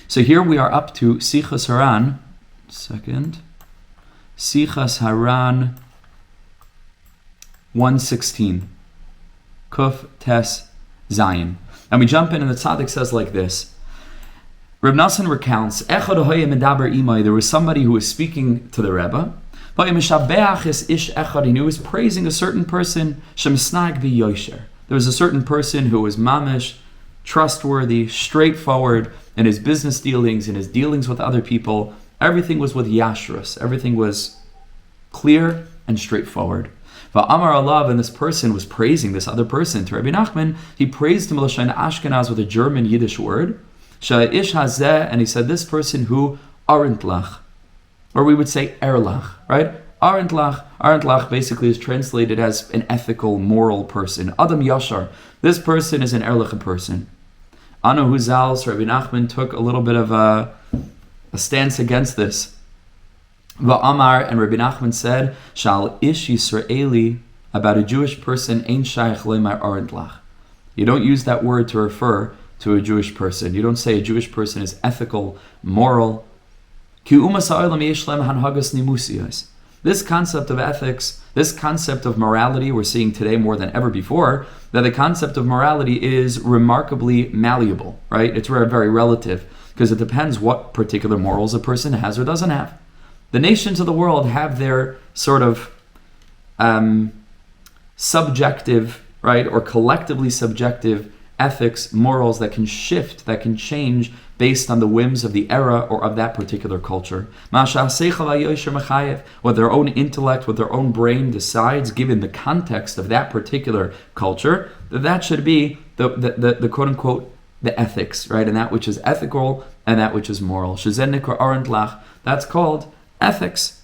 So here we are up to Sichos HaRan. Sichos HaRan 116. Kuf Tes Zayin. And we jump in and the tzaddik says like this. Rebbe Nachman recounts, there was somebody who was speaking to the Rebbe. He was praising a certain person. There was a certain person who was mamish, trustworthy, straightforward in his business dealings, in his dealings with other people. Everything was with yashrus. Everything was clear and straightforward. Amar Allah, and this person was praising this other person to Rabbi Nachman. He praised him L'shain Ashkenaz with a German Yiddish word. Sha'ish hazeh, and he said, this person who arentlach, or we would say erlach, right? Arentlach basically is translated as an ethical, moral person. Adam Yashar, this person is an erlach person. Anu Huzal, so Rabbi Nachman took a little bit of a stance against this. Va'amar, and Rabbi Nachman said, Shal ish Yisraeli, about a Jewish person, ein shaykh le'mar arentlach. You don't use that word to refer to a Jewish person. You don't say a Jewish person is ethical, moral. This concept of ethics, this concept of morality, we're seeing today more than ever before, that the concept of morality is remarkably malleable, right? It's very relative, because it depends what particular morals a person has or doesn't have. The nations of the world have their sort of subjective, right, or collectively subjective ethics, morals that can shift, that can change based on the whims of the era or of that particular culture. What their own intellect, what their own brain decides, given the context of that particular culture, that should be the quote-unquote, the ethics, right? And that which is ethical and that which is moral. That's called ethics.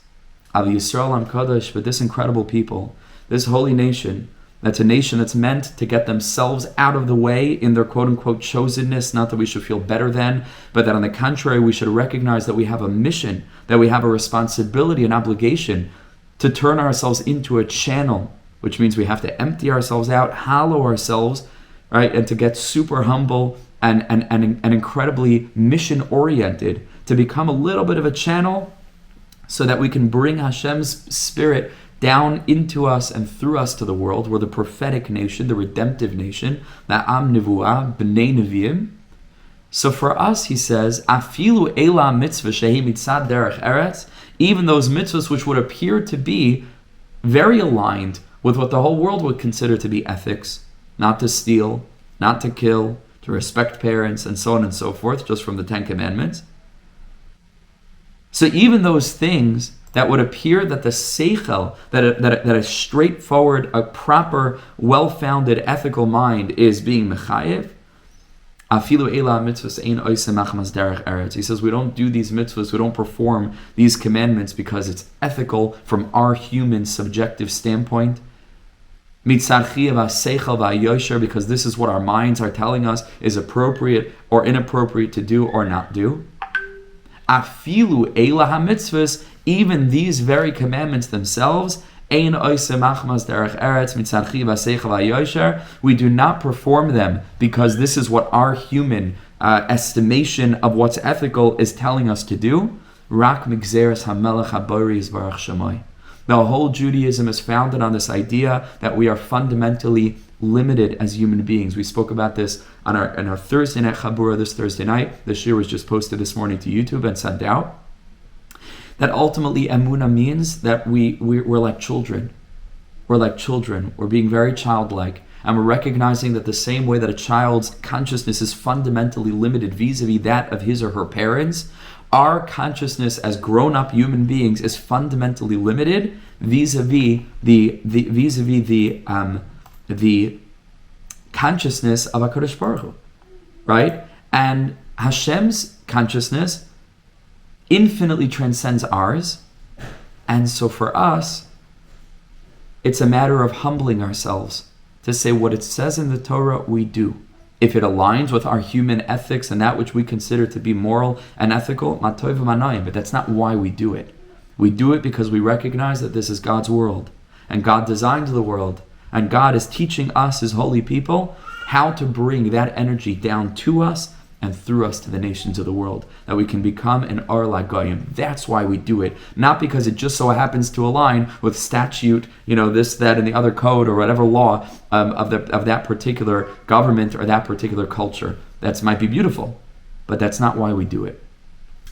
But this incredible people, this holy nation, that's a nation that's meant to get themselves out of the way in their quote-unquote chosenness, not that we should feel better than, but that on the contrary, we should recognize that we have a mission, that we have a responsibility, an obligation to turn ourselves into a channel, which means we have to empty ourselves out, hollow ourselves, right, and to get super humble and incredibly mission-oriented, to become a little bit of a channel so that we can bring Hashem's spirit down into us and through us to the world. We're the prophetic nation, the redemptive nation, the Am Nevuah, B'nai Nevi'im. So for us, he says, Afilu Ela mitzvah shehi mitzad derech eretz, even those mitzvahs which would appear to be very aligned with what the whole world would consider to be ethics, not to steal, not to kill, to respect parents, and so on and so forth, just from the Ten Commandments. So even those things that would appear that the seichel, that a straightforward, a proper, well-founded ethical mind is being mechayev. Afilu ela mitzvahs ein oisem machmas derech eretz. He says we don't do these mitzvahs, we don't perform these commandments because it's ethical from our human subjective standpoint. Mitzarchi v'seichel v'yosher, because this is what our minds are telling us is appropriate or inappropriate to do or not do. Afilu ela ha-mitzvahs, even these very commandments themselves, we do not perform them because this is what our human estimation of what's ethical is telling us to do. The whole Judaism is founded on this idea that we are fundamentally limited as human beings. We spoke about this on our Thursday night Chabura this Thursday night. The shiur was just posted this morning to YouTube and sent out. That ultimately emunah means that we're like children. We're like children. We're being very childlike. And we're recognizing that the same way that a child's consciousness is fundamentally limited vis-a-vis that of his or her parents, our consciousness as grown-up human beings is fundamentally limited vis-a-vis the consciousness of HaKadosh Baruch Hu, right? And Hashem's consciousness infinitely transcends ours, and so for us, it's a matter of humbling ourselves to say what it says in the Torah we do. If it aligns with our human ethics and that which we consider to be moral and ethical, ma tov v'manayim, but that's not why we do it. We do it because we recognize that this is God's world, and God designed the world, and God is teaching us, His holy people, how to bring that energy down to us and through us to the nations of the world, that we can become an Or LaGoyim. That's why we do it, not because it just so happens to align with statute, this, that, and the other code or whatever law of that particular government or that particular culture. That might be beautiful, but that's not why we do it.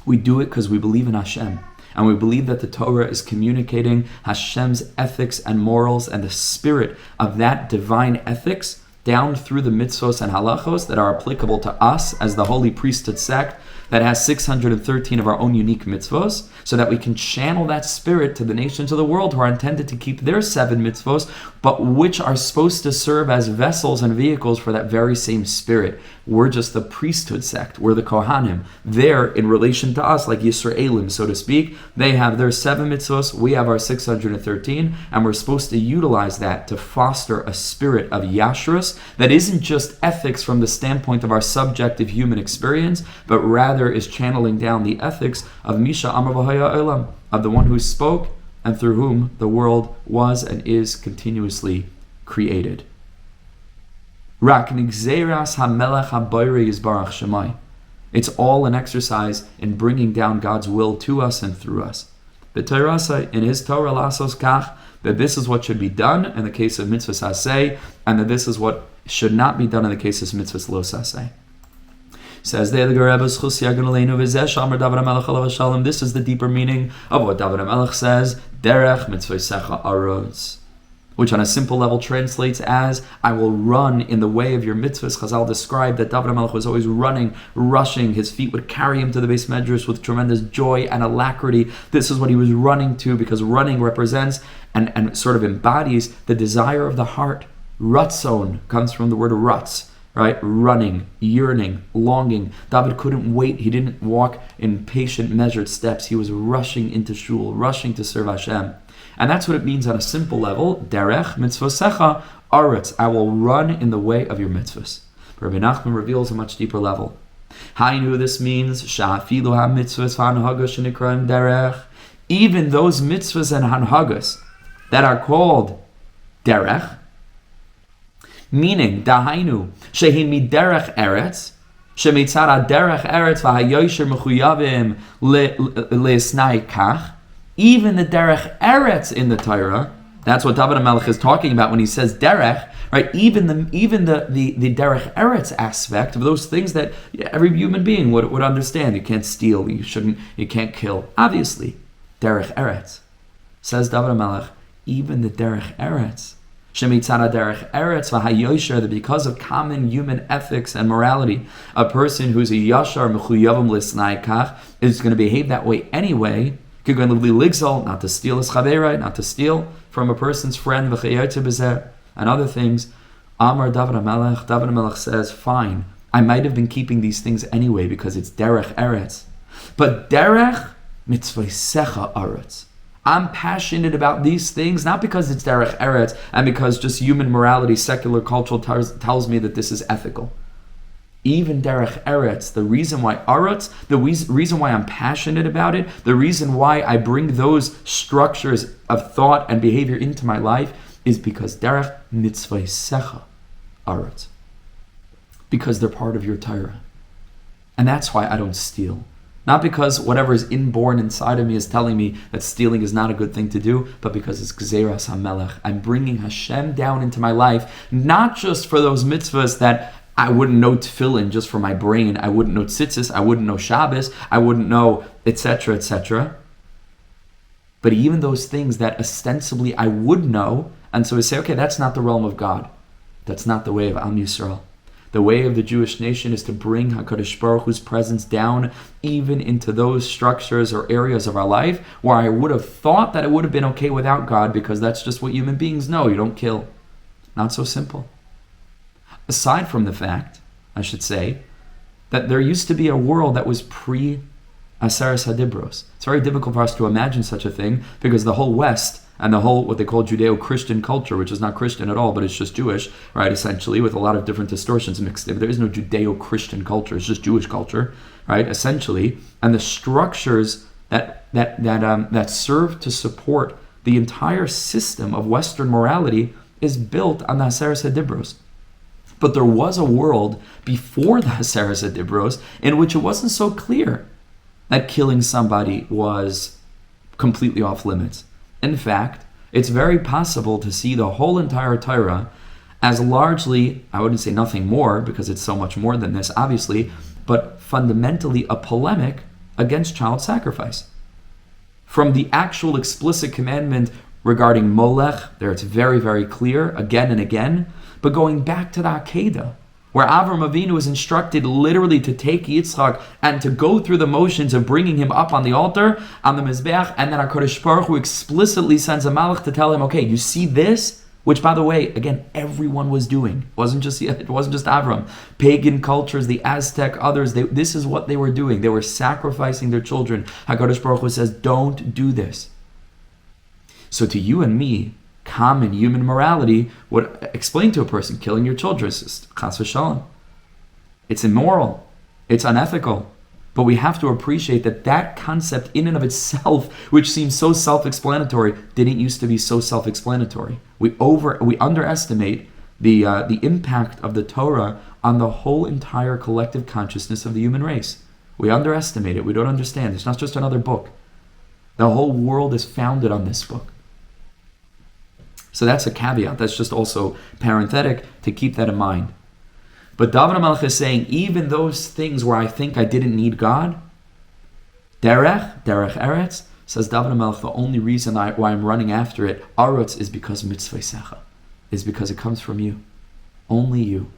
We do it because we believe in Hashem, and we believe that the Torah is communicating Hashem's ethics and morals and the spirit of that divine ethics down through the mitzvos and halachos that are applicable to us as the holy priesthood sect that has 613 of our own unique mitzvos, so that we can channel that spirit to the nations of the world who are intended to keep their 7 mitzvos, but which are supposed to serve as vessels and vehicles for that very same spirit. We're just the priesthood sect. We're the Kohanim. They're, in relation to us, like Yisraelim, so to speak, they have their 7 mitzvos, we have our 613, and we're supposed to utilize that to foster a spirit of yashrus that isn't just ethics from the standpoint of our subjective human experience, but rather is channeling down the ethics of Misha Amar V'Haya Olam, of the one who spoke and through whom the world was and is continuously created. Rak nigzeras hamelech habayri yizbarach shemai. It's all an exercise in bringing down God's will to us and through us. B'Torah, in His Torah, lasos kach, that this is what should be done in the case of mitzvahs haseh, and that this is what should not be done in the case of mitzvahs lo saseh. Says there the Rebbe Schus Yagan Aleinu v'zeh Shamar David HaMelech Alav Shalom. This is the deeper meaning of what David HaMelech says, Derech mitzvos arutz, which on a simple level translates as, I will run in the way of your mitzvahs. Chazal described that David HaMelech was always running, rushing. His feet would carry him to the Beis Medrash with tremendous joy and alacrity. This is what he was running to, because running represents and sort of embodies the desire of the heart. Ratzon comes from the word ratz, right? Running, yearning, longing. David couldn't wait. He didn't walk in patient, measured steps. He was rushing into shul, rushing to serve Hashem. And that's what it means on a simple level. Derech mitzvosecha aretz. I will run in the way of your mitzvahs. Rebbe Nachman reveals a much deeper level. Hainu, this means sha'afilu ha-mitzvahs v'hanhagas shenikraim derech. Even those mitzvahs and hanhagas that are called derech, meaning dahainu shehi miderech eretz shemitzara derech eretz v'hayoysher mechuyavim le'esnai kach. Even the derech eretz in the Torah, that's what David HaMelech is talking about when he says derech, right? Even the derech eretz aspect of those things that every human being would understand. You can't steal, you can't kill. Obviously, derech eretz. Says David HaMelech, even the derech eretz, shemitzara derech eretz v'hayoysher, that because of common human ethics and morality, a person who's a yashar mechuyavim l'snai kach is going to behave that way anyway. Not to steal his chaverah, not to steal from a person's friend, and other things. Amar David HaMelech says, fine, I might have been keeping these things anyway because it's derech eretz. But derech mitzvosecha aretz. I'm passionate about these things, not because it's derech eretz and because just human morality, secular culture tells me that this is ethical. Even derech eretz, the reason why aretz, the reason why I'm passionate about it, the reason why I bring those structures of thought and behavior into my life is because derech mitzvosecha aretz, because they're part of your Torah. And that's why I don't steal. Not because whatever is inborn inside of me is telling me that stealing is not a good thing to do, but because it's Gzeras HaMelech. I'm bringing Hashem down into my life, not just for those mitzvahs that I wouldn't know tefillin just for my brain. I wouldn't know tzitzis. I wouldn't know Shabbos. I wouldn't know etc., etc. But even those things that ostensibly I would know, and so we say, okay, that's not the realm of God. That's not the way of Am Yisrael. The way of the Jewish nation is to bring HaKadosh Baruch Hu's presence down even into those structures or areas of our life where I would have thought that it would have been okay without God, because that's just what human beings know. You don't kill. Not so simple. Aside from the fact, I should say, that there used to be a world that was pre-Aseres HaDibros. It's very difficult for us to imagine such a thing because the whole West and the whole what they call Judeo-Christian culture, which is not Christian at all, but it's just Jewish, right, essentially, with a lot of different distortions mixed in. There is no Judeo-Christian culture, it's just Jewish culture, right, essentially. And the structures that serve to support the entire system of Western morality is built on the Aseres HaDibros. But there was a world before the Haseres Adibros in which it wasn't so clear that killing somebody was completely off limits. In fact, it's very possible to see the whole entire Torah as largely, I wouldn't say nothing more, because it's so much more than this, obviously, but fundamentally a polemic against child sacrifice. From the actual explicit commandment regarding Molech, there it's very, very clear, again and again, but going back to the Akedah, where Avram Avinu is instructed literally to take Yitzchak and to go through the motions of bringing him up on the altar, on the Mizbeach, and then HaKadosh Baruch Hu explicitly sends a malach to tell him, okay, you see this? Which, by the way, again, everyone was doing. It wasn't just Avram. Pagan cultures, the Aztec, others, this is what they were doing. They were sacrificing their children. HaKadosh Baruch Hu says, don't do this. So to you and me, common human morality would explain to a person, killing your children is chas v'shalom. It's immoral. It's unethical. But we have to appreciate that concept in and of itself, which seems so self-explanatory, didn't used to be so self-explanatory. We underestimate the impact of the Torah on the whole entire collective consciousness of the human race. We underestimate it. We don't understand. It's not just another book. The whole world is founded on this book. So that's a caveat. That's just also parenthetic to keep that in mind. But David HaMelech is saying, even those things where I think I didn't need God, derech eretz, says David HaMelech, the only reason why I'm running after it, aretz, is because mitzvos Sichah, is because it comes from you. Only you.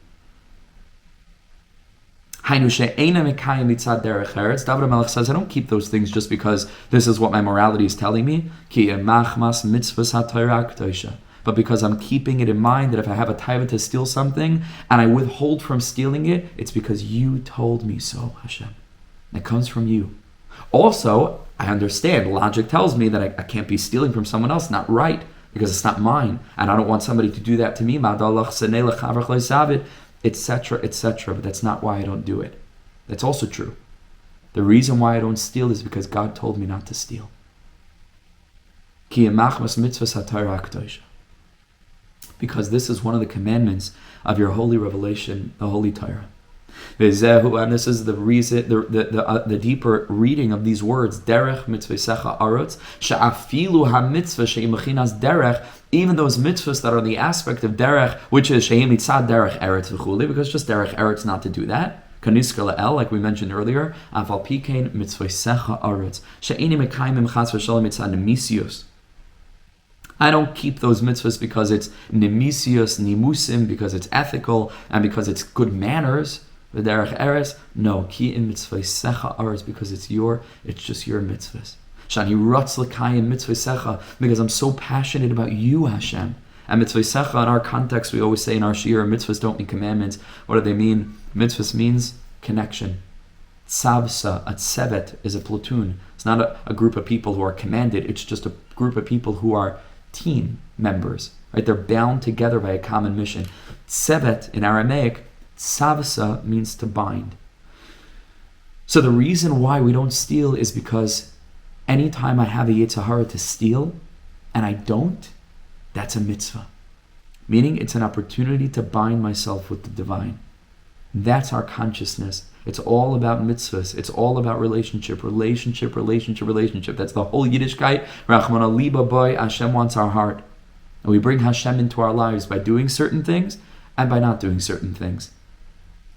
David HaMelech says, I don't keep those things just because this is what my morality is telling me. But because I'm keeping it in mind that if I have a taiva to steal something and I withhold from stealing it, it's because you told me so, Hashem. It comes from you. Also, I understand, logic tells me that I can't be stealing from someone else, not right, because it's not mine, and I don't want somebody to do that to me, etc., etc., but that's not why I don't do it. That's also true. The reason why I don't steal is because God told me not to steal. Because this is one of the commandments of your holy revelation, the holy Torah. And this is the reason, the deeper reading of these words, derech mitzvos arutz, she'afilu ha-mitzvah she'im derech, even those mitzvahs that are the aspect of derech, which is she'im mitzad derech eretz v'chuli, because just derech eretz not to do that. Kaniska la'el, like we mentioned earlier, aval pikein mitzvos arutz, she'ini mekayim chas v'shalom mitzad nemisios. I don't keep those mitzvahs because it's nemisios, nimusim, because it's ethical, and because it's good manners. The derech eretz, no, ki in mitzvos aretz, because it's just your mitzvahs. Shani rotz l'kayim mitzvos, because I'm so passionate about you, Hashem. And mitzvos in our context, we always say in our shiur, mitzvahs don't mean commandments. What do they mean? Mitzvahs means connection. Tzavsa, a tzevet, is a platoon. It's not a group of people who are commanded. It's just a group of people who are team members. Right? They're bound together by a common mission. Tzevet in Aramaic, tzavsa, means to bind. So the reason why we don't steal is because anytime I have a yetzer hara to steal and I don't, that's a mitzvah. Meaning it's an opportunity to bind myself with the divine. That's our consciousness. It's all about mitzvahs. It's all about relationship. That's the whole Yiddishkeit. Rachmana liba boy, Hashem wants our heart. And we bring Hashem into our lives by doing certain things and by not doing certain things.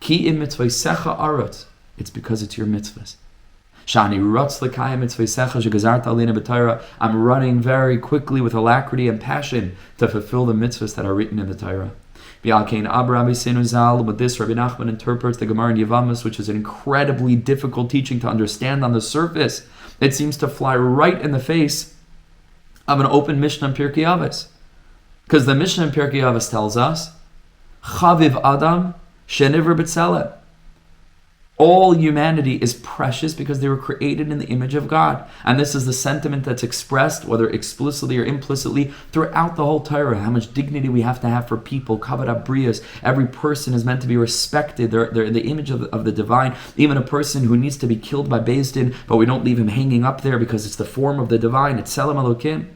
Ki in mitzvosecha arutz. It's because it's your mitzvahs. Shani rutz l'kayim mitzvosecha shegazarta alina b'Torah. I'm running very quickly with alacrity and passion to fulfill the mitzvahs that are written in the Torah. With this, Rabbi Nachman interprets the Gemara in Yevamos, which is an incredibly difficult teaching to understand on the surface. It seems to fly right in the face of an open Mishnah in Pirkei Avos. Because the Mishnah in Pirkei Avos tells us, Chaviv Adam Shenivra B'Tzelem. All humanity is precious because they were created in the image of God. And this is the sentiment that's expressed, whether explicitly or implicitly, throughout the whole Torah. How much dignity we have to have for people. Kavod HaBrios. Every person is meant to be respected. They're the image of the divine. Even a person who needs to be killed by Beis Din, but we don't leave him hanging up there because it's the form of the divine. It's Tzelem Elokim.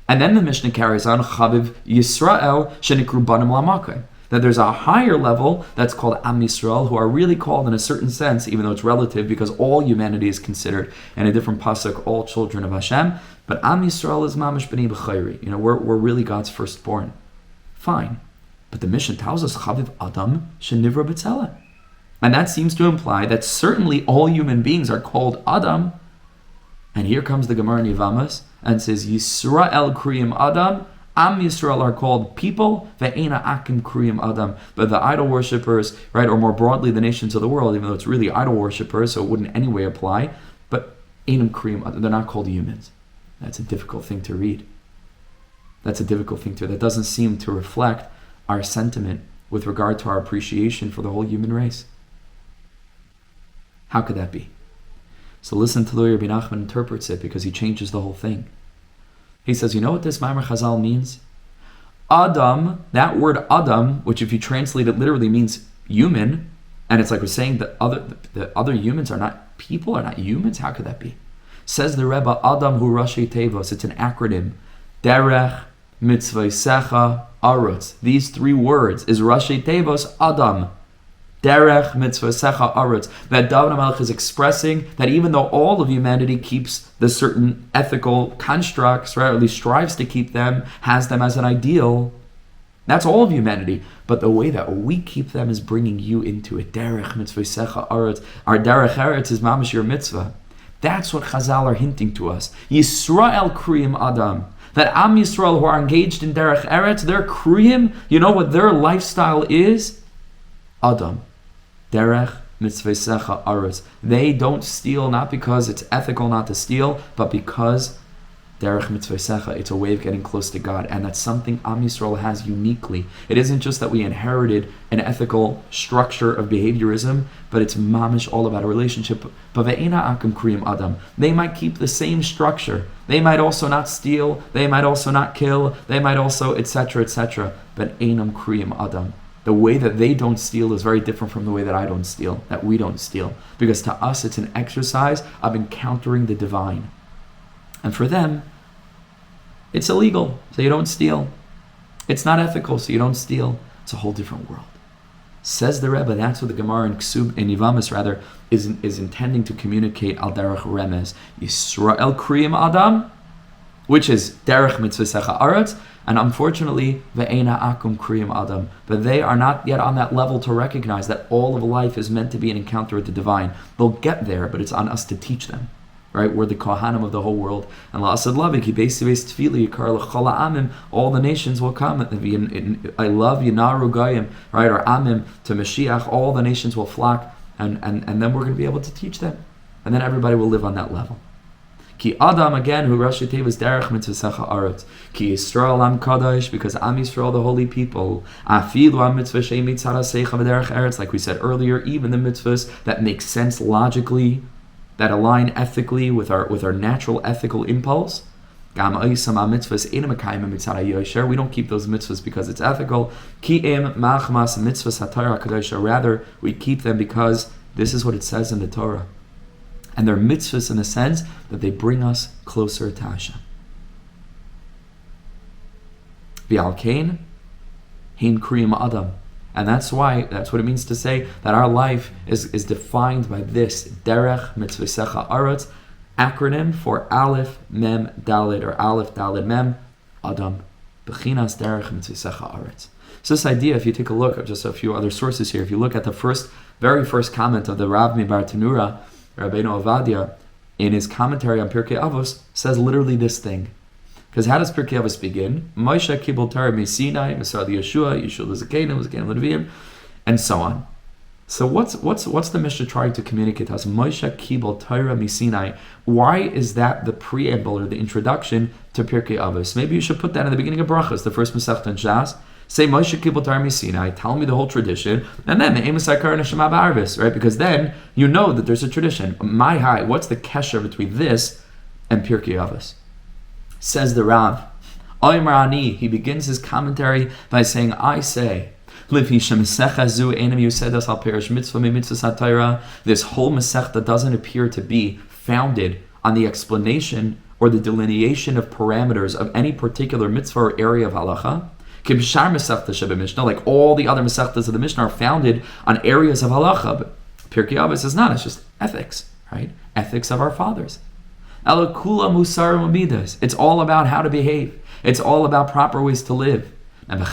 And then the Mishnah carries on, Chaviv Yisrael Shenikru Banim Lamakai. that there's a higher level that's called Am Yisrael, who are really called in a certain sense, even though it's relative, because all humanity is considered in a different pasuk, all children of Hashem. But Am Yisrael is mamish b'nei b'chayri. We're really God's firstborn. Fine, but the mission tells us Chaviv Adam shenivra b'tzela, and that seems to imply that certainly all human beings are called Adam. And here comes the Gemara in Yevamos and says Yisrael kriyim Adam. Am Yisrael are called people, ve'ena akim kriyim Adam. But the idol worshippers, right, or more broadly the nations of the world, even though it's really idol worshippers, so it wouldn't anyway apply, but enam kriyim Adam, they're not called humans. That's a difficult thing to read. That doesn't seem to reflect our sentiment with regard to our appreciation for the whole human race. How could that be? So listen to the way Rebbe Nachman interprets it, because he changes the whole thing. He says, you know what this Maimar Chazal means? Adam, that word Adam, which if you translate it literally means human, and it's like we're saying that the other humans are not people, are not humans. How could that be? Says the Rebbe, Adam hu Rashi Tevos. It's an acronym. Derech, mitzvos, Sichah, arutz. These three words is Rashi Tevos, Adam. Derech, mitzvos, Sichah, arutz. That David HaMelech is expressing that even though all of humanity keeps the certain ethical constructs, right, or at least strives to keep them, has them as an ideal, that's all of humanity. But the way that we keep them is bringing you into it. Derech, mitzvos, Sichah, arutz. Our derech eretz is mamash your mitzvah. That's what Chazal are hinting to us. Yisrael kriyim Adam. That Am Yisrael who are engaged in derech eretz, their kriyim, you know what their lifestyle is? Adam. Derech mitzvos Sichah arutz. They don't steal not because it's ethical not to steal, but because derech mitzvos Sichah, it's a way of getting close to God, and that's something Am Yisrael has uniquely. It isn't just that we inherited an ethical structure of behaviorism, but it's mamish all about a relationship. But ve'ena akum kriyim Adam. They might keep the same structure. They might also not steal. They might also not kill. They might also etc. etc. But einam kriyim Adam. The way that they don't steal is very different from the way that I don't steal, that we don't steal. Because to us, it's an exercise of encountering the divine. And for them, it's illegal, so you don't steal. It's not ethical, so you don't steal. It's a whole different world. Says the Rebbe, that's what the Gemara in Yevamos rather is intending to communicate al derech remez. Yisrael kriyim Adam, which is derech mitzvos Sichah arutz, and unfortunately, ve'ena akum kriyim Adam. But they are not yet on that level to recognize that all of life is meant to be an encounter with the divine. They'll get there, but it's on us to teach them. Right? We're the kohanim of the whole world. And la'asad lavik, he basically says tefillah yikar l'chol ha'amim, all the nations will come. I love Yinaru Goyim, right? Or Amim to Mashiach, all the nations will flock, and then we're going to be able to teach them. And then everybody will live on that level. Ki Adam, again, who Rashi Tevos derech mitzvos Sichah arutz. Ki Yisrael am kadosh, because Am Yisrael, the holy people. Afilu am mitzvah she'im mitzvah seicha v'derech eretz, like we said earlier, even the mitzvahs that make sense logically, that align ethically with our natural ethical impulse. We don't keep those mitzvahs because it's ethical. Rather, we keep them because this is what it says in the Torah. And they're mitzvahs in the sense that they bring us closer to Hashem. V'al kain, hein kriyim Adam. And that's what it means to say that our life is defined by this derech mitzvos Sichah arutz, acronym for Aleph Mem Daled, or Aleph Daled Mem Adam, bechinas derech mitzvos Sichah arutz. So this idea, if you take a look at just a few other sources here, if you look at the very first comment of the Rav Mibar Tanura, Rabbeinu Ovadia, in his commentary on Pirkei Avos, says literally this thing. Because how does Pirkei Avos begin? Moshe kibul Torah miSinai, Mesar Yeshua, Yeshua l'Zakenim, Zakenim l'Neviim, and so on. So what's the Mishnah trying to communicate to us? Moshe kibul Torah miSinai. Why is that the preamble or the introduction to Pirkei Avos? Maybe you should put that in the beginning of Brachos, the first Masechta in Shas. Say Moshe kibul Torah miSinai, tell me the whole tradition, and then Me'emes HaKar Neshama Ba'arvis, right? Because then you know that there's a tradition. My high, what's the kesher between this and Pirkei Avos? Says the Rav, he begins his commentary by saying, I say, this whole Masechta doesn't appear to be founded on the explanation or the delineation of parameters of any particular mitzvah or area of halacha. Like all the other Masechtas of the Mishnah are founded on areas of halacha. But Pirkei Avos is not. It's just ethics, right? Ethics of our fathers. It's all about how to behave. It's all about proper ways to live. The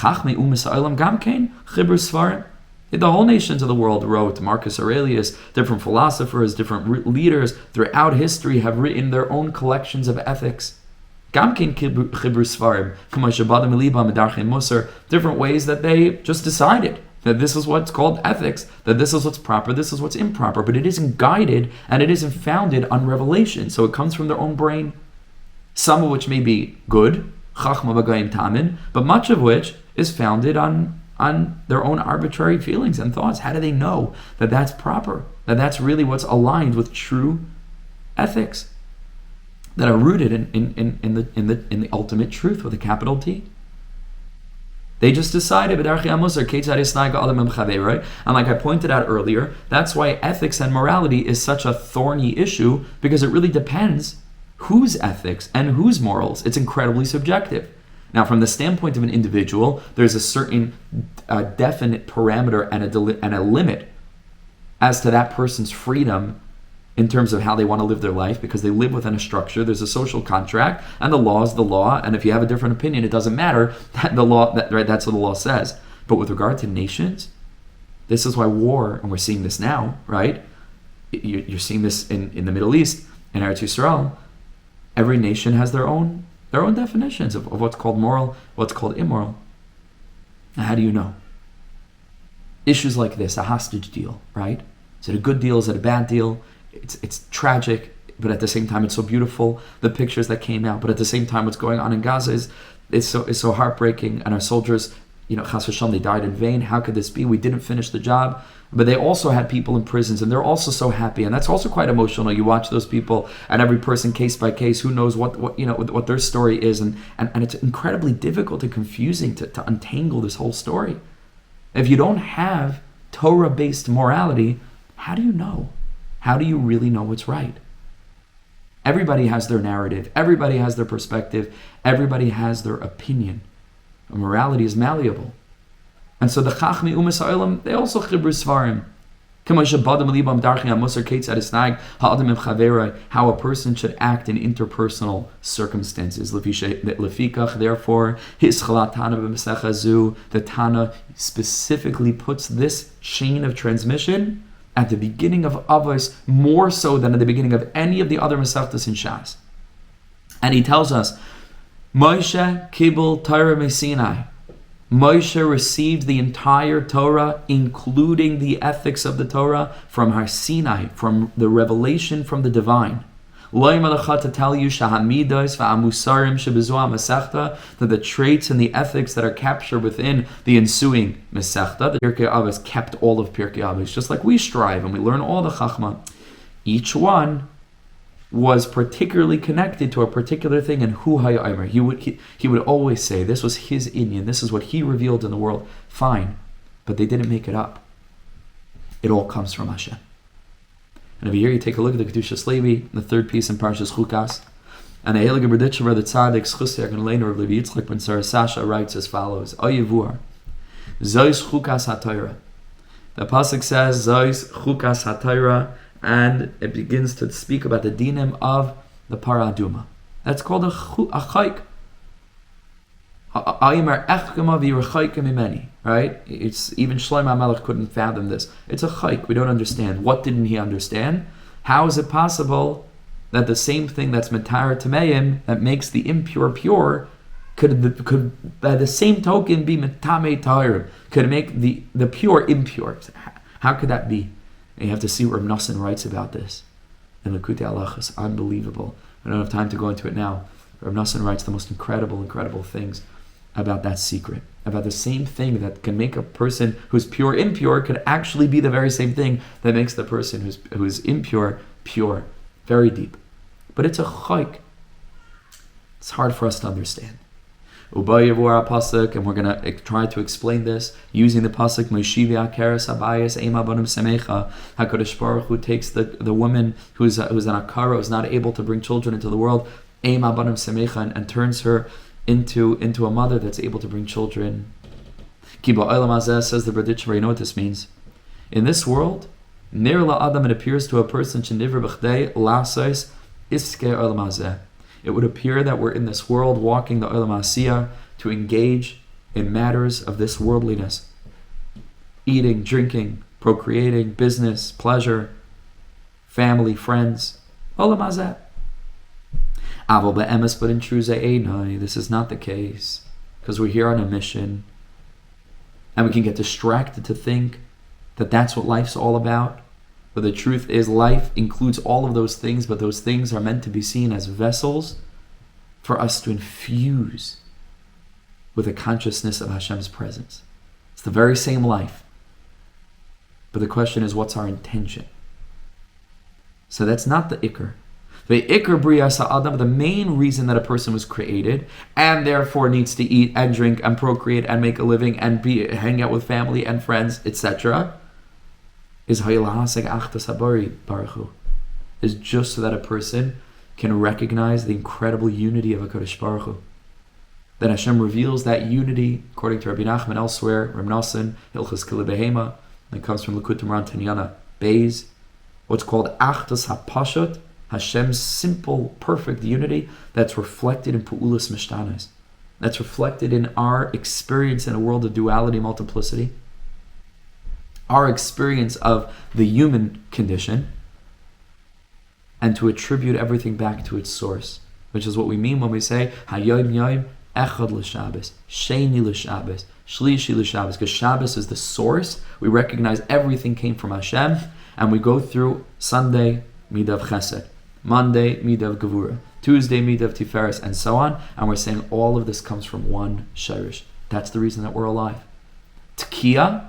whole nations of the world wrote. Marcus Aurelius, different philosophers, different leaders throughout history have written their own collections of ethics. Different ways that they just decided that this is what's called ethics, that this is what's proper, this is what's improper, but it isn't guided and it isn't founded on revelation. So it comes from their own brain, some of which may be good, but much of which is founded on their own arbitrary feelings and thoughts. How do they know that that's proper, that that's really what's aligned with true ethics that are rooted in the ultimate truth with a capital T? They just decided, right? And like I pointed out earlier, that's why ethics and morality is such a thorny issue, because it really depends whose ethics and whose morals. It's incredibly subjective. Now, from the standpoint of an individual, there's a certain definite parameter and a limit as to that person's freedom in terms of how they want to live their life, because they live within a structure. There's a social contract, and the law is the law. And if you have a different opinion, it doesn't matter. That's what the law says. But with regard to nations, this is why war, and we're seeing this now, right? You're seeing this in the Middle East, in Eretz Yisrael. Every nation has their own definitions of what's called moral, what's called immoral. Now, how do you know? Issues like this, a hostage deal, right? Is it a good deal? Is it a bad deal? It's tragic, but at the same time, it's so beautiful. The pictures that came out, but at the same time, what's going on in Gaza is so heartbreaking. And our soldiers, Chas v'shalom, they died in vain. How could this be? We didn't finish the job. But they also had people in prisons, and they're also so happy, and that's also quite emotional. You watch those people, and every person, case by case, who knows what their story is, and it's incredibly difficult and confusing to untangle this whole story. If you don't have Torah-based morality, how do you know? How do you really know what's right? Everybody has their narrative. Everybody has their perspective. Everybody has their opinion. Morality is malleable. And so the Chachmei Umas Ha'olam, they also chibru svarim. How a person should act in interpersonal circumstances. Therefore, the Tana specifically puts this chain of transmission at the beginning of Avos, more so than at the beginning of any of the other Masechtas in Shas. And he tells us, Moshe kibul Torah meSinai. Moshe received the entire Torah, including the ethics of the Torah, from Har Sinai, from the revelation from the divine. To tell you that the traits and the ethics that are captured within the ensuing Masechta, the Pirkei Avos kept all of Pirkei Avos, just like we strive and we learn all the Chachma. Each one was particularly connected to a particular thing, and Hu Haya Omer. He would always say this was his inyan, this is what he revealed in the world. Fine, but they didn't make it up. It all comes from Hashem. And over here you take a look at the Kedushas Levi, the third piece in Parshas Chukas, and the Heilige Berditcher, the Tzaddik Schuster Leiner of Levi Yitzchak Ben Sarah Sasha writes as follows: Oyevuar, Zois Chukas HaTorah. The pasuk says Zois Chukas HaTorah, and it begins to speak about the dinim of the Parah Aduma. That's called a chayk. Right? It's even Shlomo HaMelech couldn't fathom this. It's a chayk. We don't understand. What didn't he understand? How is it possible that the same thing that's metar tameim, that makes the impure pure, could by the same token be metame tahir, could make the pure impure? How could that be? And you have to see what Rebbe Nachman writes about this. And Likutei Halachos, unbelievable. I don't have time to go into it now. Rebbe Nachman writes the most incredible things about that secret, about the same thing that can make a person who's pure impure could actually be the very same thing that makes the person who's impure pure. Very deep. But it's a chayk. It's hard for us to understand. Ubayavur pasuk, and we're going to try to explain this using the pasuk Moshivi Akeres Abayis Ema Banim Semecha. HaKadosh Baruch Hu takes the woman who's an akara, who's not able to bring children into the world, Ema Banim Semecha, and turns her into a mother that's able to bring children. Ki ba'olam hazeh, says the Berditchever, you know what this means? In this world, ner la'adam, it appears to a person shenivra b'chdei la'asos iskei olam hazeh. It would appear that we're in this world walking the olam asiyah to engage in matters of this worldliness. Eating, drinking, procreating, business, pleasure, family, friends. Olam hazeh. Aval be'emes, but in true ze'enai, this is not the case. Because we're here on a mission. And we can get distracted to think that that's what life's all about. But the truth is, life includes all of those things, but those things are meant to be seen as vessels for us to infuse with a consciousness of Hashem's presence. It's the very same life. But the question is, what's our intention? So that's not the ikr. The ikr briyas ha'adam, the main reason that a person was created and therefore needs to eat and drink and procreate and make a living and hang out with family and friends, etc., is is just so that a person can recognize the incredible unity of HaKadosh Baruch Hu. Then Hashem reveals that unity, according to Rabbi Nachman elsewhere, Rebbe Nachman, Hilchos Kli Behema, that comes from Likutei Moharan Tanyana, Beis, what's called Achdus HaPashut, Hashem's simple, perfect unity that's reflected in Pu'ulas Mishtanos. That's reflected in our experience in a world of duality, multiplicity. Our experience of the human condition, and to attribute everything back to its source, which is what we mean when we say Hayom Yom Echad L'Shabbos, Sheni L'Shabbos, Shlishi L'Shabbos, because Shabbos is the source. We recognize everything came from Hashem, and we go through Sunday, Midav Chesed, Monday, Midav Gevura, Tuesday, Midav Tiferes, and so on, and we're saying all of this comes from one Shirish. That's the reason that we're alive. Tekiah,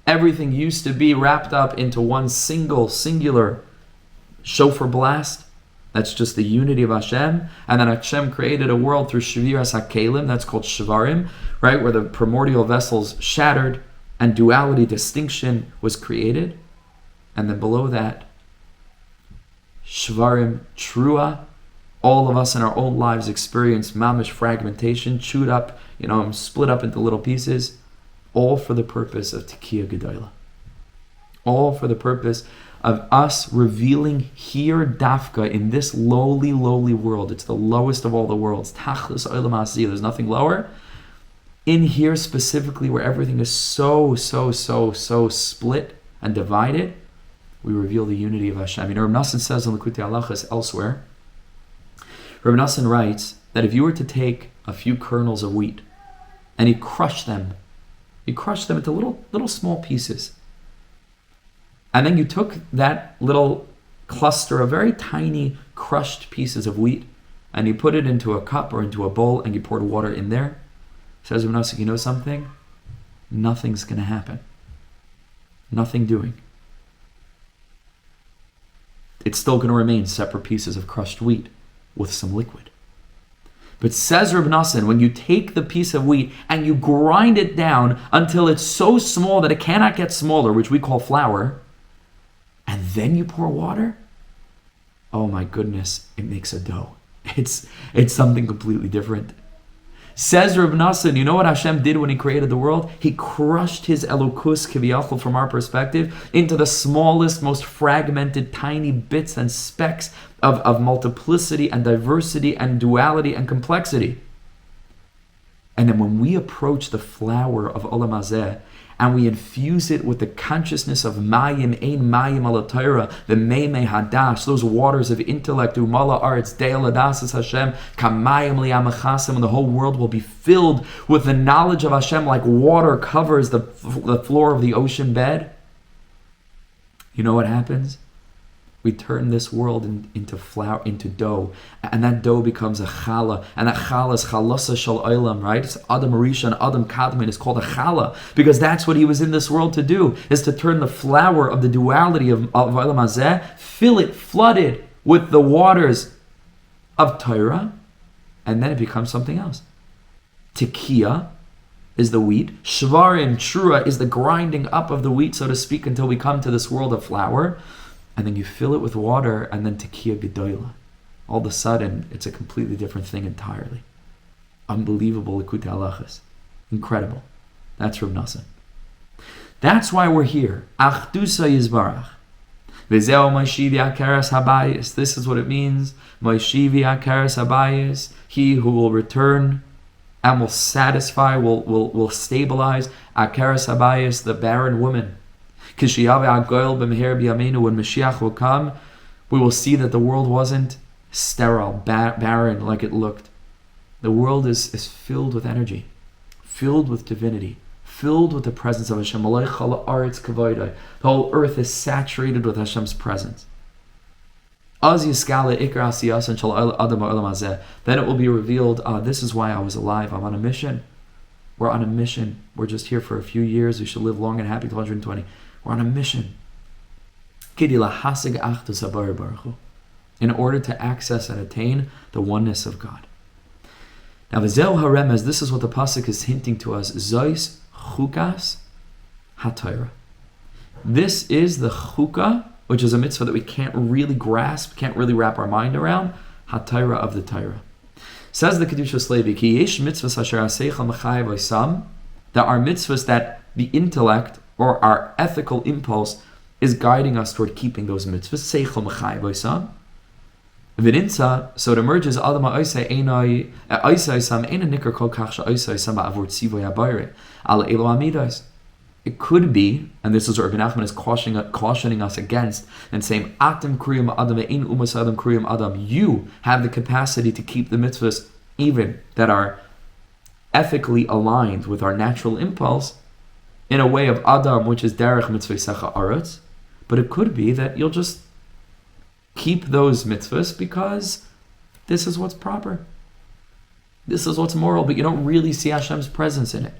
everything used to be wrapped up into one singular shofar blast. That's just the unity of Hashem. And then Hashem created a world through Shviras HaKelim, that's called Shvarim, right, where the primordial vessels shattered and duality, distinction was created. And then below that, Shvarim, Trua, all of us in our own lives experience mamish fragmentation, chewed up, split up into little pieces, all for the purpose of Tekiah Gedolah. All for the purpose of us revealing here dafka in this lowly world. It's the lowest of all the worlds. Tachlis Olam Asiyah. There's nothing lower. In here specifically, where everything is so split and divided, we reveal the unity of Hashem. Rebbe Nachman says on Likutei Halachos elsewhere, Rebbe Nachman writes that if you were to take a few kernels of wheat and you crush them into little small pieces, and then you took that little cluster of very tiny crushed pieces of wheat and you put it into a cup or into a bowl and you poured water in there, says Rebbe Nachman, you know something? Nothing's going to happen. Nothing doing. It's still going to remain separate pieces of crushed wheat with some liquid. But says Rebbe Nachman, when you take the piece of wheat and you grind it down until it's so small that it cannot get smaller, which we call flour, and then you pour water, oh my goodness, it makes a dough. It's something completely different. Says Rebbe Nachman, you know what Hashem did when He created the world? He crushed His Elokus, Kiviyachol, from our perspective, into the smallest, most fragmented, tiny bits and specks of multiplicity and diversity and duality and complexity. And then when we approach the flower of Olam Hazeh, and we infuse it with the consciousness of Mayim, Ein Mayim ala Torah, the Meimei Hadash, those waters of intellect, Umala Arts, De'el Adasas Hashem, Kamayim Li'amachasim, and the whole world will be filled with the knowledge of Hashem like water covers the floor of the ocean bed. You know what happens? We turn this world into flour, into dough, and that dough becomes a challah, and that challah is chalasa shel olam, right? It's Adam Rishon, Adam Kadmon. It's called a challah because that's what he was in this world to do, is to turn the flour of the duality of Olam Hazeh, fill it, flood it with the waters of Torah, and then it becomes something else. Tekiah is the wheat. Shvarim, Trua, is the grinding up of the wheat, so to speak, until we come to this world of flour. And then you fill it with water, and then Tekiah Gedolah. All of a sudden, it's a completely different thing entirely. Unbelievable Likutei Halachos. Incredible. That's Rebbe Nachman. That's why we're here. Achdusa Yizbarach. V'zeo Moishivi Akaras Habayis. This is what it means. Moishivi Akaras Habayis. He who will return and will satisfy, will stabilize Akaras Habayis, the barren woman. Kishiyave Agoil B'meher B'yameinu. When Mashiach will come, we will see that the world wasn't sterile, barren like it looked. The world is filled with energy, filled with divinity, filled with the presence of Hashem. The whole earth is saturated with Hashem's presence. Then it will be revealed, this is why I was alive. I'm on a mission. We're on a mission. We're just here for a few years. We should live long and happy till 120. We're on a mission. In order to access and attain the oneness of God. Now, v'zeu haremez, this is what the pasuk is hinting to us. Zois chukas ha-Torah. This is the chukah, which is a mitzvah that we can't really grasp, can't really wrap our mind around. Ha-Torah of the Torah. Says the Kedushas Levi, ki yesh mitzvos asher haseichel mechayev oisam. There are mitzvahs that the intellect or our ethical impulse is guiding us toward keeping those mitzvahs. Seichel mechayev oisam. So it emerges, it could be, and this is what Rebbe Nachman is cautioning us against, and saying, you have the capacity to keep the mitzvahs even that are ethically aligned with our natural impulse in a way of Adam, which is derech mitzvah Sichah HaRan. But it could be that you'll just keep those mitzvahs because this is what's proper. This is what's moral, but you don't really see Hashem's presence in it.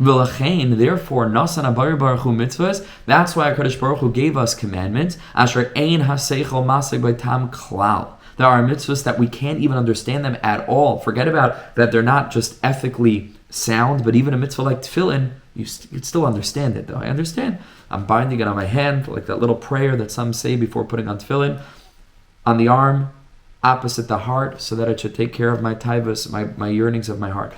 Therefore, nasan habayir baruch hu mitzvahs. That's why HaKadosh Baruch Hu gave us commandments. Asher ein haseichel masig b'tam klal. There are mitzvahs that we can't even understand them at all. Forget about that; they're not just ethically sound, but even a mitzvah like tefillin, you'd still understand it, though. I understand. I'm binding it on my hand, like that little prayer that some say before putting on tefillin, on the arm, opposite the heart, so that it should take care of my taivas, my yearnings of my heart.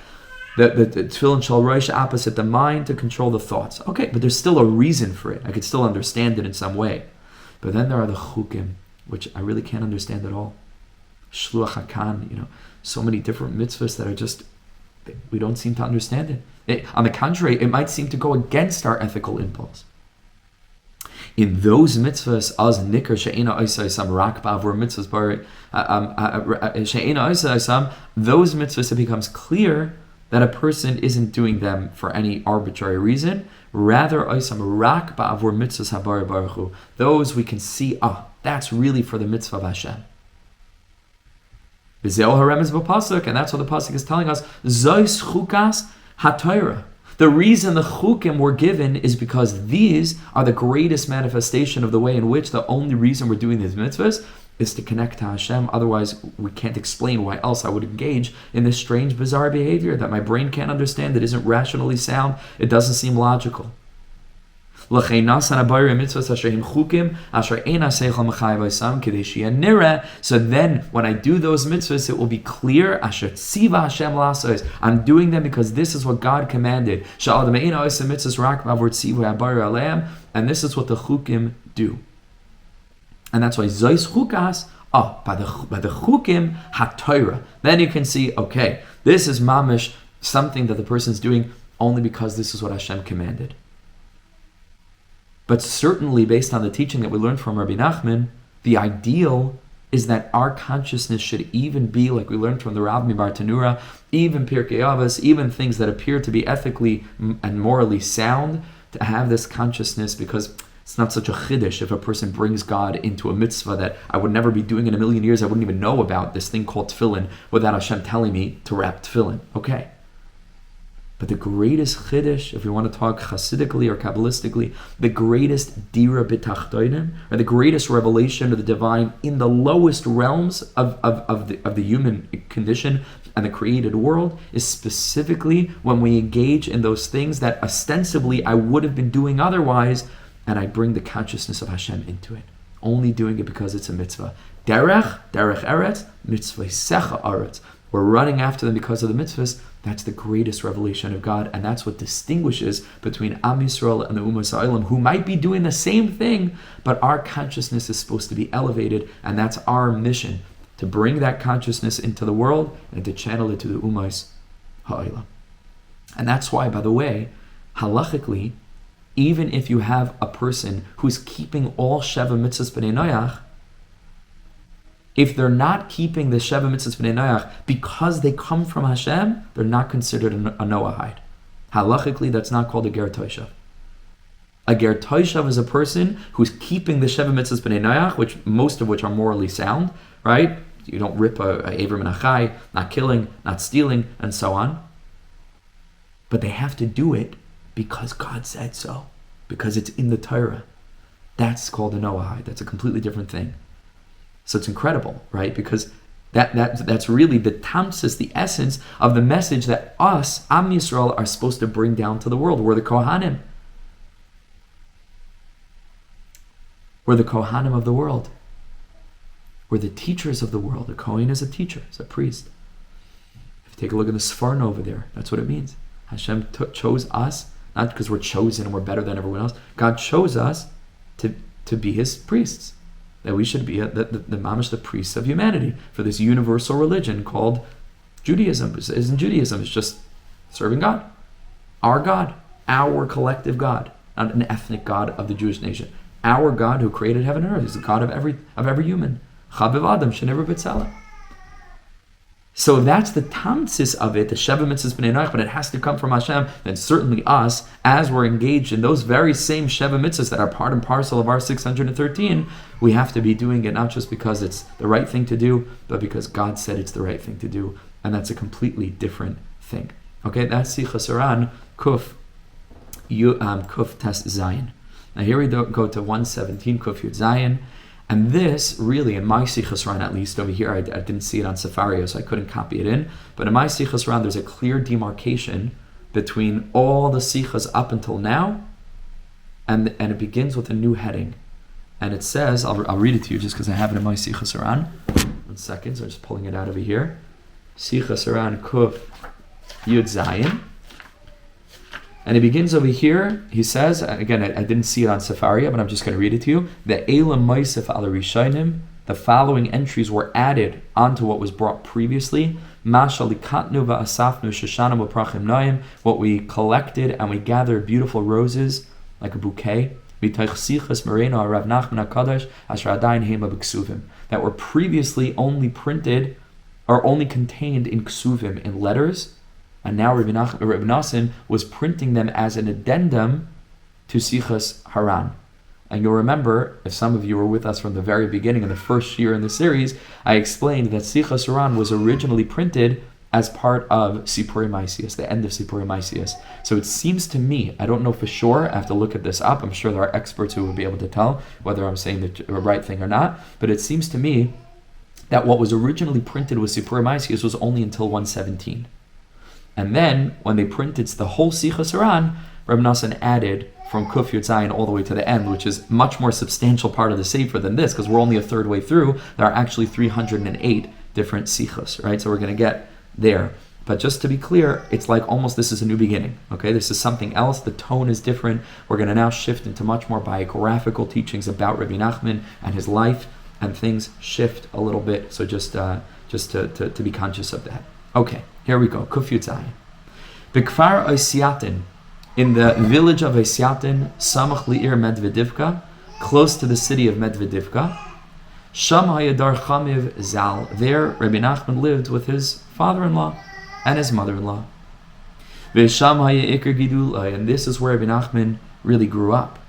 The tefillin shall rosh opposite the mind to control the thoughts. Okay, but there's still a reason for it. I could still understand it in some way. But then there are the chukim, which I really can't understand at all. Shluach hakan, so many different mitzvahs that are just, we don't seem to understand it. On the contrary, it might seem to go against our ethical impulse. In those mitzvahs, as nikar she'ena oisam rak ba'avur mitzvahs she'ena oisam, those mitzvahs, it becomes clear that a person isn't doing them for any arbitrary reason. Rather, oisam rak ba'avur mitzvahs habar baruch hu. Those we can see, that's really for the mitzvah of Hashem. V'zeu haremez b'pasuk, and that's what the pasuk is telling us. Zois chukas ha-Torah. The reason the chukim were given is because these are the greatest manifestation of the way in which the only reason we're doing these mitzvahs is to connect to Hashem. Otherwise, we can't explain why else I would engage in this strange, bizarre behavior that my brain can't understand, that isn't rationally sound, it doesn't seem logical. So then, when I do those mitzvahs, it will be clear. I'm doing them because this is what God commanded. And this is what the chukim do. And that's why Zois chukas, by the chukim ha-Torah. Then you can see, okay, this is mamish, something that the person's doing only because this is what Hashem commanded. But certainly, based on the teaching that we learned from Rabbi Nachman, the ideal is that our consciousness should even be, like we learned from the Rav Mibar Tanura, even Pirkei Avos, even things that appear to be ethically and morally sound, to have this consciousness, because it's not such a chiddush if a person brings God into a mitzvah that I would never be doing in a million years. I wouldn't even know about this thing called tefillin without Hashem telling me to wrap tefillin. Okay. But the greatest chiddush, if we want to talk chassidically or kabbalistically, the greatest dira b'tachtonim, or the greatest revelation of the divine in the lowest realms of the human condition and the created world, is specifically when we engage in those things that ostensibly I would have been doing otherwise, and I bring the consciousness of Hashem into it. Only doing it because it's a mitzvah. Derech eretz, mitzvah Sichah HaRan. we're running after them because of the mitzvahs, that's the greatest revelation of God, and that's what distinguishes between Am Yisrael and the Ummah Ha'olam, who might be doing the same thing, but our consciousness is supposed to be elevated, and that's our mission, to bring that consciousness into the world and to channel it to the Ummah Ha'olam. And that's why, by the way, halachically, even if you have a person who's keeping all Sheva Mitzvahs B'nai Noach, if they're not keeping the Sheva Mitzvahs B'nai Noach because they come from Hashem, they're not considered a Noahide. Halachically, that's not called a Ger Toshav. A Ger Toshav is a person who's keeping the Sheva Mitzvahs B'nai Noach, which most of which are morally sound, right? You don't rip a Avram and a Chai, not killing, not stealing, and so on. But they have to do it because God said so, because it's in the Torah. That's called a Noahide. That's a completely different thing. So it's incredible, right? Because that's really the tamsis, the essence of the message that us, Am Yisrael, are supposed to bring down to the world. We're the Kohanim. We're the Kohanim of the world. We're the teachers of the world. A Kohen is a teacher, is a priest. If you take a look at the Sfarna over there, that's what it means. Hashem chose us, not because we're chosen and we're better than everyone else. God chose us to be His priests. That we should be the mamash, the priests of humanity for this universal religion called Judaism. Isn't Judaism? It's just serving God. Our collective God, not an ethnic God of the Jewish nation. Our God who created heaven and earth. He's the God of every human. Chaviv Adam shenever b'tzela. So if that's the tamsis of it, the Sheva Mitzvahs B'nai Noach, but it has to come from Hashem, then certainly us, as we're engaged in those very same Sheva Mitzvahs that are part and parcel of our 613, we have to be doing it not just because it's the right thing to do, but because God said it's the right thing to do, and that's a completely different thing. Okay, that's Sichos HaRan, Kuf Tes Zayin. Now here we go to 117, Kuf Yud Zayin. And this, really, in my Sichos HaRan, at least over here, I didn't see it on Sefario, so I couldn't copy it in. But in my Sichos HaRan, there's a clear demarcation between all the Sichos up until now, and it begins with a new heading. And it says, I'll read it to you just because I have it in my Sichos HaRan. 1 second, so I'm just pulling it out over here. Sichos HaRan Kuf Yud Zayin. And it begins over here. He says, again, I didn't see it on Sefaria, but I'm just going to read it to you. The Elam Maisef al Rishainim, the following entries were added onto what was brought previously. Mashalikatnu va'asafnu shashanu v'prachim naim, what we collected and we gathered beautiful roses, like a bouquet. Mitaych Sichos Marena Rebbe Nachman of Breslov, that were previously only printed or only contained in ksuvim, in letters. And now Rebbe Nachman was printing them as an addendum to Sichos HaRan. And you'll remember, if some of you were with us from the very beginning in the first year in the series, I explained that Sichos HaRan was originally printed as part of Sipurei Maisius, the end of Sipurei Maisius. So it seems to me, I don't know for sure, I have to look at this up, I'm sure there are experts who will be able to tell whether I'm saying the right thing or not, but it seems to me that what was originally printed with Sipurei Maisius was only until 117. And then, when they printed the whole Sichos HaRan, Rebbe Nachman added from Kuf Yud Zayin all the way to the end, which is much more substantial part of the Sefer than this, because we're only a third way through. There are actually 308 different Sichos, right? So we're going to get there. But just to be clear, it's like almost this is a new beginning, okay? This is something else. The tone is different. We're going to now shift into much more biographical teachings about Rebbe Nachman and his life, and things shift a little bit. So just to be conscious of that. Okay, here we go. Kuf Yud Zayin. B'kfar Oisiatin, in the village of Oisiatin, Samach Li'ir Medvedivka, close to the city of Medvedivka, Sham Hayadar Chamiv Zal. There, Rebbe Nachman lived with his father-in-law and his mother-in-law. V'Sham Hayikar Gidulai, and this is where Rebbe Nachman really grew up.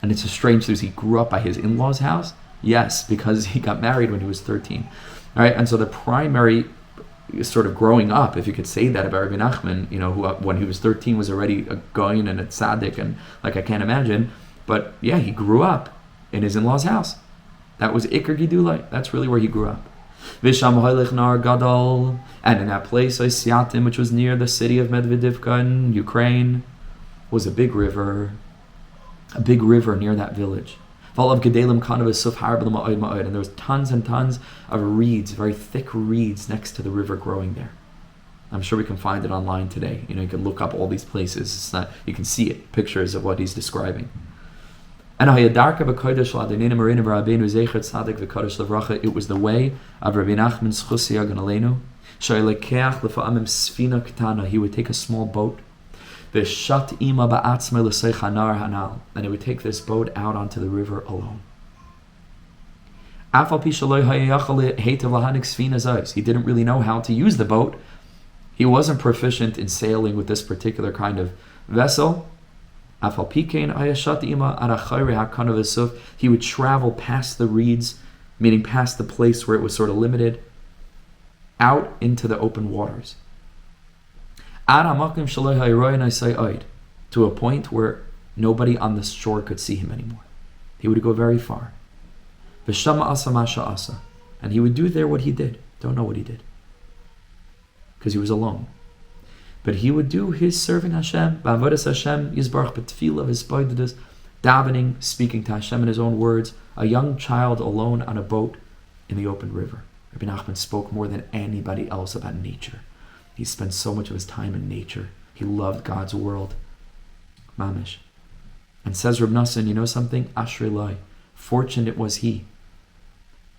And it's a strange thing. He grew up by his in-laws' house. Yes, because he got married when he was 13. All right, and so the primary sort of growing up, if you could say that about Rebbe Nachman, you know, who when he was 13 was already a goyin and a tzaddik, and like I can't imagine, but yeah, he grew up in his in-laws' house. That was Iker Gidulai. That's really where he grew up. Visham Hoylech Nar Gadol, and in that place, Oisiatim, which was near the city of Medvedivka in Ukraine, was a big river near that village. And there was tons and tons of reeds, very thick reeds next to the river growing there. I'm sure we can find it online today. You can look up all these places. It's not, you can see it, pictures of what he's describing. And it was the way of Rebbe Nachman's He would take a small boat, and he would take this boat out onto the river alone. He didn't really know how to use the boat. He wasn't proficient in sailing with this particular kind of vessel. He would travel past the reeds, meaning past the place where it was sort of limited, out into the open waters. To a point where nobody on the shore could see him anymore. He would go very far. And he would do there what he did. Don't know what he did, because he was alone. But he would do his serving Hashem, ba'avodas Hashem, yizbarach b'tefillah, v'spoidus, davening, speaking to Hashem in his own words, a young child alone on a boat in the open river. Rebbe Nachman spoke more than anybody else about nature. He spent so much of his time in nature. He loved God's world. Mamish. And says Reb Nosson, you know something? Ashrei Lai. Fortunate was he,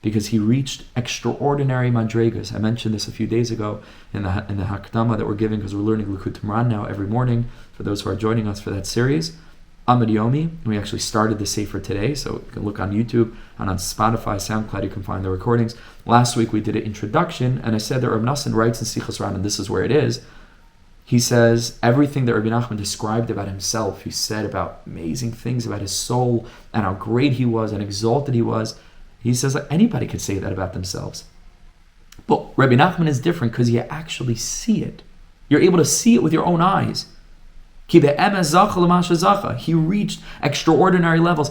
because he reached extraordinary madregas. I mentioned this a few days ago in the Hakdama that we're giving, because we're learning Likutei Moharan now every morning for those who are joining us for that series. Amid Yomi, we actually started the Sefer today, so you can look on YouTube and on Spotify, SoundCloud, you can find the recordings. Last week we did an introduction, and I said that Rebbe Nosson writes in Sichos HaRan, and this is where it is. He says everything that Rebbe Nachman described about himself, he said about amazing things about his soul and how great he was and exalted he was. He says that anybody could say that about themselves. But Rebbe Nachman is different because you actually see it. You're able to see it with your own eyes. He reached extraordinary levels,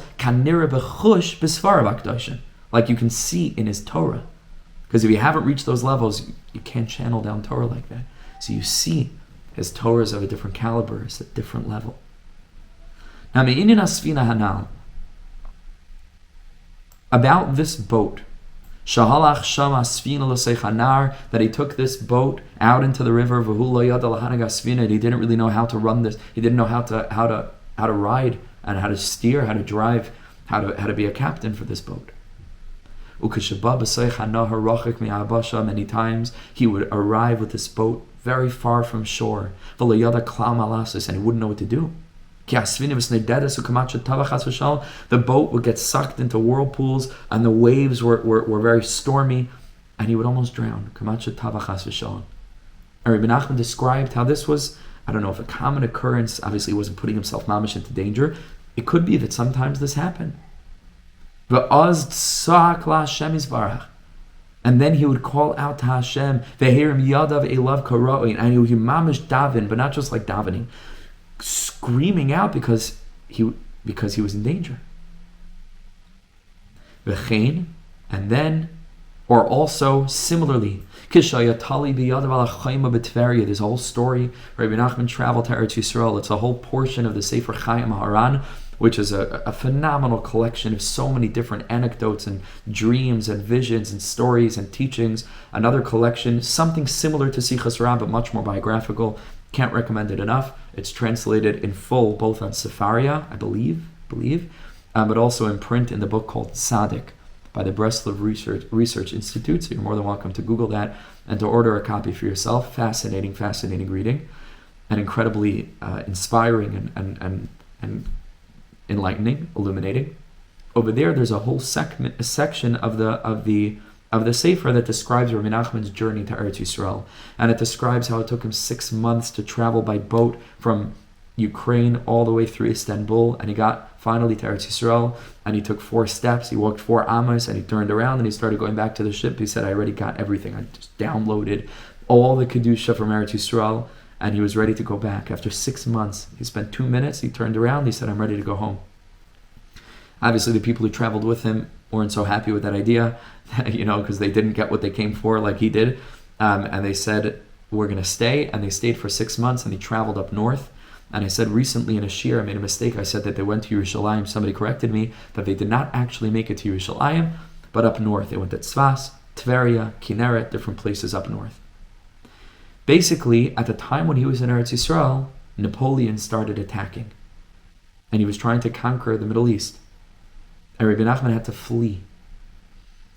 like you can see in his Torah. Because if you haven't reached those levels, you can't channel down Torah like that. So you see his Torah is of a different caliber, it's a different level. Now, about this boat, that he took this boat out into the river, and he didn't really know how to run this. He didn't know how to ride and how to steer, how to drive, how to be a captain for this boat. Many times he would arrive with this boat very far from shore, and he wouldn't know what to do. The boat would get sucked into whirlpools, and the waves were very stormy, and he would almost drown. And Rebbe Nachman described how this was, I don't know if a common occurrence, obviously he wasn't putting himself mamish into danger. It could be that sometimes this happened. And then he would call out to Hashem, and he would mamish daven, but not just like davening, screaming out because he was in danger. And then, or also similarly, there's a whole story. Rebbe Nachman traveled to Eretz Yisrael. It's a whole portion of the Sefer Sichos HaRan, which is a phenomenal collection of so many different anecdotes and dreams and visions and stories and teachings. Another collection, something similar to Sichos HaRan, but much more biographical. Can't recommend it enough. It's translated in full, both on Sefaria, I believe, but also in print in the book called Tzaddik by the Breslov Research Institute. So you're more than welcome to Google that and to order a copy for yourself. Fascinating reading, and incredibly inspiring and enlightening, illuminating. Over there's a whole section of the Sefer that describes Rebbe Nachman's journey to Eretz Yisrael, and it describes how it took him 6 months to travel by boat from Ukraine all the way through Istanbul, and he got finally to Eretz Yisrael, and he took 4 steps. He walked 4 amos, and he turned around and he started going back to the ship. He said, "I already got everything. I just downloaded all the kedusha from Eretz Yisrael," and he was ready to go back. After 6 months, he spent 2 minutes. He turned around. He said, "I'm ready to go home." Obviously, the people who traveled with him weren't so happy with that idea, because they didn't get what they came for like he did. And they said, we're going to stay. And they stayed for 6 months, and he traveled up north. And I said recently in a shiur, I made a mistake. I said that they went to Yerushalayim. Somebody corrected me that they did not actually make it to Yerushalayim, but up north. They went to Tzfas, Tveria, Kinneret, different places up north. Basically, at the time when he was in Eretz Yisrael, Napoleon started attacking. And he was trying to conquer the Middle East. And Rebbe Nachman had to flee.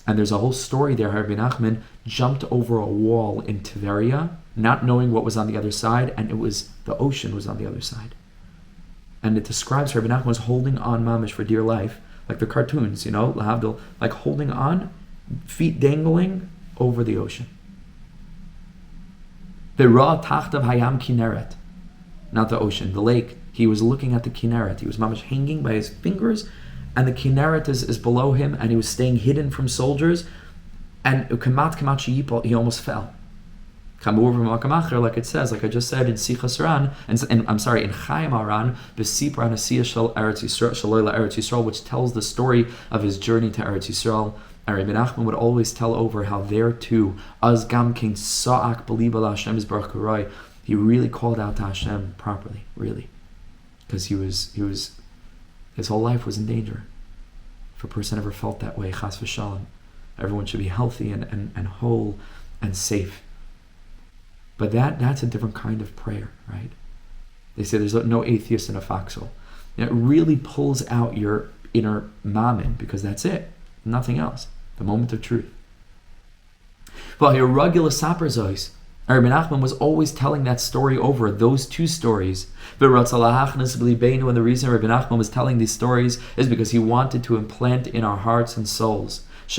And there's a whole story there how Rebbe Nachman jumped over a wall in Tveria, not knowing what was on the other side, and the ocean was on the other side. And it describes how Rebbe Nachman was holding on mamish for dear life, like the cartoons, lahavdil, like holding on, feet dangling over the ocean. The Ra Tachtav Hayam Kinneret, not the ocean, the lake. He was looking at the Kinneret. He was mamish hanging by his fingers, and the Kinneret is below him, and he was staying hidden from soldiers. And he almost fell. Like it says, like I just said in Sichos HaRan, and I'm sorry, in Chaim HaRan, B'sipra Nasiya Shel Eretz Yisrael, which tells the story of his journey to Eretz Yisrael. And Rebbe Nachman would always tell over how there too, Az Gam King Sa'ak B'liba LaHashem Yisbarach Kurai, he really called out to Hashem properly, really, because he was his whole life was in danger. If a person ever felt that way, chas v'shalom, everyone should be healthy and whole and safe. But that's a different kind of prayer, right? They say there's no atheist in a foxhole. It really pulls out your inner mammon, because that's it, nothing else. The moment of truth. Well, your regular saperzois, Rebbe Nachman was always telling that story over, those two stories. And the reason Rebbe Nachman was telling these stories is because he wanted to implant in our hearts and souls. This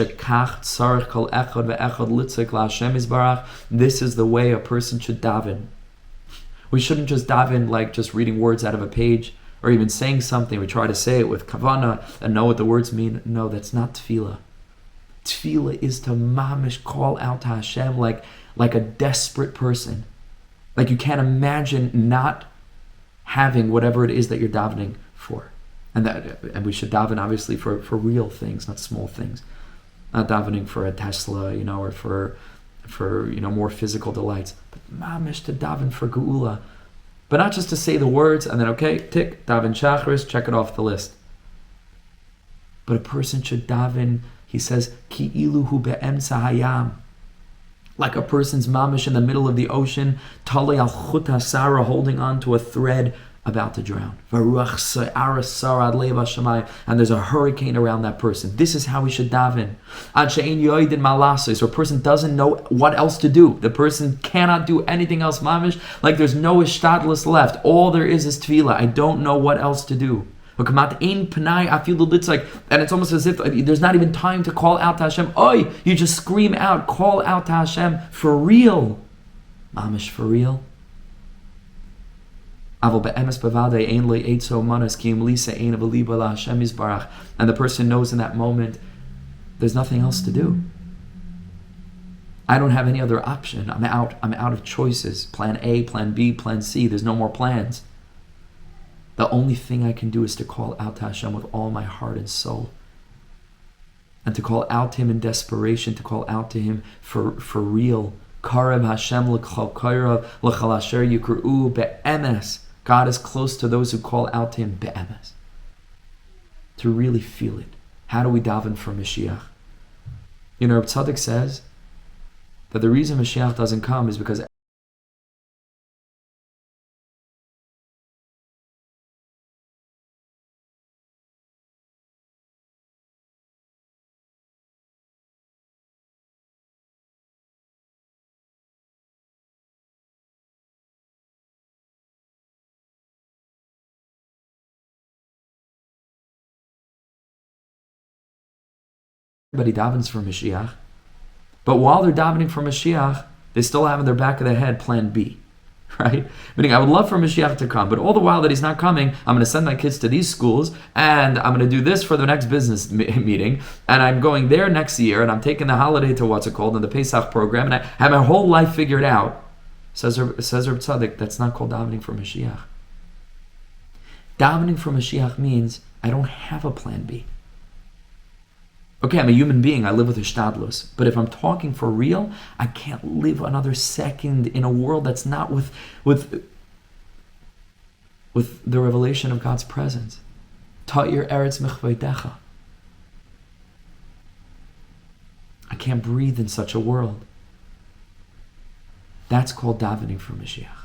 is the way a person should daven. We shouldn't just daven like just reading words out of a page or even saying something. We try to say it with kavanah and know what the words mean. No, that's not tefillah. Tefillah is to mamish call out to Hashem like a desperate person. Like you can't imagine not having whatever it is that you're davening for. And we should daven obviously for real things, not small things. Not davening for a Tesla, or for more physical delights. But mamish to daven for geula. But not just to say the words and then, okay, tick, daven shachris, check it off the list. But a person should daven, he says, ki iluhu be'emsa hayam. Like a person's mamish in the middle of the ocean, tali al chut hasara, holding on to a thread about to drown. And there's a hurricane around that person. This is how we should daven. So a person doesn't know what else to do. The person cannot do anything else, mamish. Like there's no ishtadlus left. All there is tefillah. I don't know what else to do. And it's almost as if there's not even time to call out to Hashem. Oi, you just scream out, call out to Hashem for real. Mamish, for real. And the person knows in that moment there's nothing else to do. I don't have any other option. I'm out of choices. Plan A, plan B, plan C. There's no more plans. The only thing I can do is to call out to Hashem with all my heart and soul. And to call out to Him in desperation, to call out to Him for real. Karev Hashem l'chal karev l'chal asher yikru'u be'emes. God is close to those who call out to Him be'emes. To really feel it. How do we daven for Mashiach? Rabbi Tzaddik says that the reason Mashiach doesn't come is because everybody davens for Mashiach. But while they're davening for Mashiach, they still have in their back of their head plan B, right? Meaning, I would love for Mashiach to come, but all the while that He's not coming, I'm going to send my kids to these schools, and I'm going to do this for the next business meeting, and I'm going there next year, and I'm taking the holiday to and the Pesach program, and I have my whole life figured out. Says Reb Tzaddik, that's not called davening for Mashiach. Davening for Mashiach means I don't have a plan B. Okay, I'm a human being, I live with ishtadlus. But if I'm talking for real, I can't live another second in a world that's not with with the revelation of God's presence. Ta'ir eretz michveidecha. I can't breathe in such a world. That's called davening for Mashiach.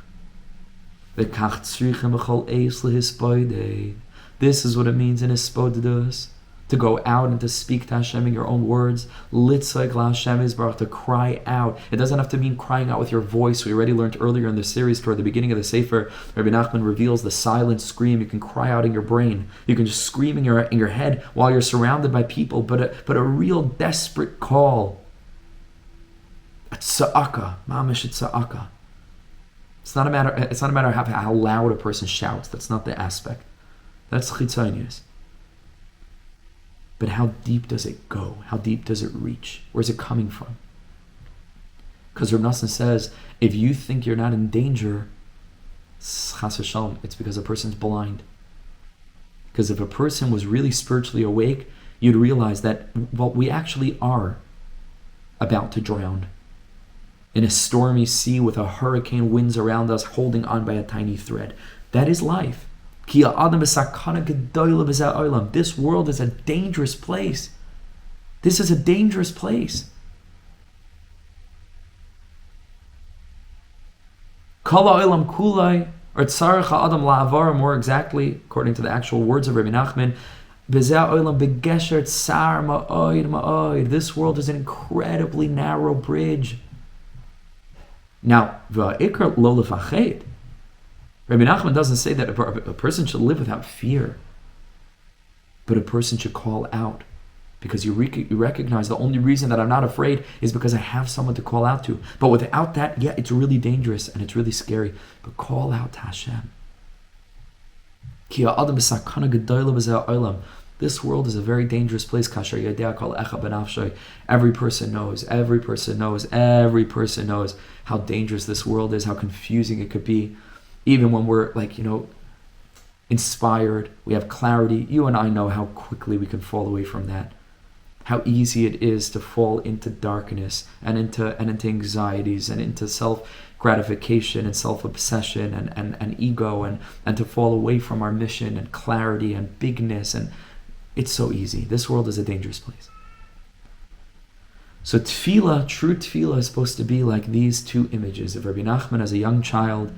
This is what it means in hispodedus, to go out and to speak to Hashem in your own words. To cry out. It doesn't have to mean crying out with your voice. We already learned earlier in the series, toward the beginning of the Sefer, Rebbe Nachman reveals the silent scream. You can cry out in your brain. You can just scream in your head while you're surrounded by people. But a real desperate call. A tza'aka, mamish tza'aka. It's not a matter of how loud a person shouts. That's not the aspect. That's chitzonius. But how deep does it go? How deep does it reach? Where's it coming from? Because Rebbe Nachman says, if you think you're not in danger, chas v'shalom, it's because a person's blind. Because if a person was really spiritually awake, you'd realize that, well, we actually are about to drown in a stormy sea with a hurricane winds around us, holding on by a tiny thread. That is life. This world is a dangerous place. This is a dangerous place. More exactly, according to the actual words of Rebbe Nachman, this world is an incredibly narrow bridge. Now, Rebbe Nachman doesn't say that a person should live without fear, but a person should call out, because you recognize the only reason that I'm not afraid is because I have someone to call out to. But without that, yeah, it's really dangerous and it's really scary. But call out to Hashem. This world is a very dangerous place. Every person knows how dangerous this world is, how confusing it could be. Even when we're inspired, we have clarity. You and I know how quickly we can fall away from that. How easy it is to fall into darkness and into anxieties and into self-gratification and self-obsession and ego and to fall away from our mission and clarity and bigness. And it's so easy. This world is a dangerous place. So tefillah, true tefillah, is supposed to be like these two images of Rabbi Nachman as a young child,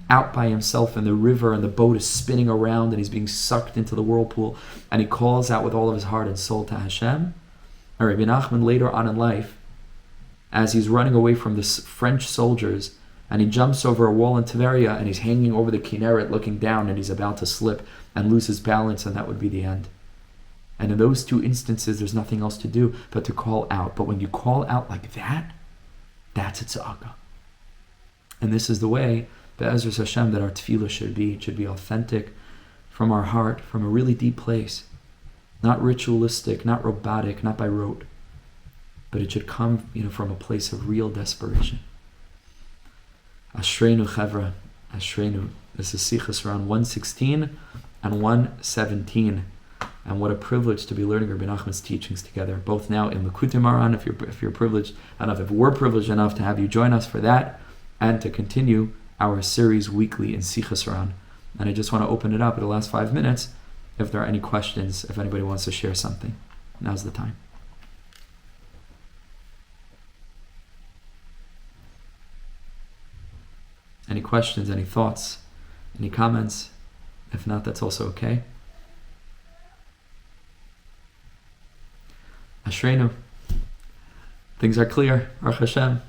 out by himself in the river, and the boat is spinning around and he's being sucked into the whirlpool, and he calls out with all of his heart and soul to Hashem. And Rabbi Nachman later on in life, as he's running away from the French soldiers, and he jumps over a wall in Tveria, and he's hanging over the Kinneret looking down, and he's about to slip and lose his balance, and that would be the end. And in those two instances, there's nothing else to do but to call out. But when you call out like that, that's a tza'aka. And this is the way, be'ezras Hashem, that our tefillah should be. It should be authentic from our heart, from a really deep place. Not ritualistic, not robotic, not by rote. But it should come, from a place of real desperation. Ashreinu Chevra, Ashreinu. This is Sichos HaRan 116 and 117. And what a privilege to be learning Rebbe Nachman's teachings together, both now in Likutei Moharan, if you're privileged enough, if we're privileged enough to have you join us for that, and to continue our series weekly in Sichos HaRan. And I just want to open it up in the last 5 minutes, if there are any questions, if anybody wants to share something. Now's the time. Any questions, any thoughts, any comments? If not, that's also okay. Ashreinu. Things are clear. Baruch Hashem.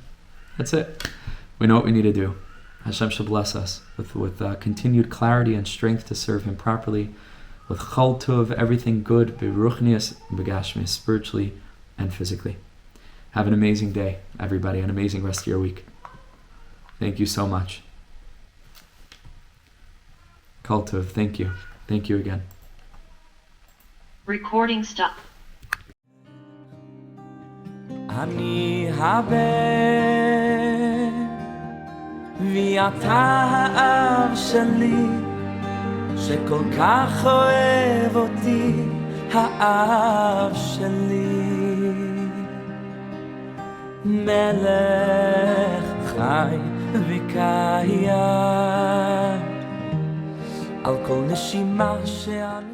That's it. We know what we need to do. Hashem should bless us with continued clarity and strength to serve Him properly, with chol tov, everything good, beruchnius, begashmius, spiritually and physically. Have an amazing day, everybody, an amazing rest of your week. Thank you so much. Chol tov, thank you. Thank you again. Recording stop. אני הבן ואתה האב שלי שכל כך אוהב אותי האב שלי מלך חי וקיים על כל נשימה שאני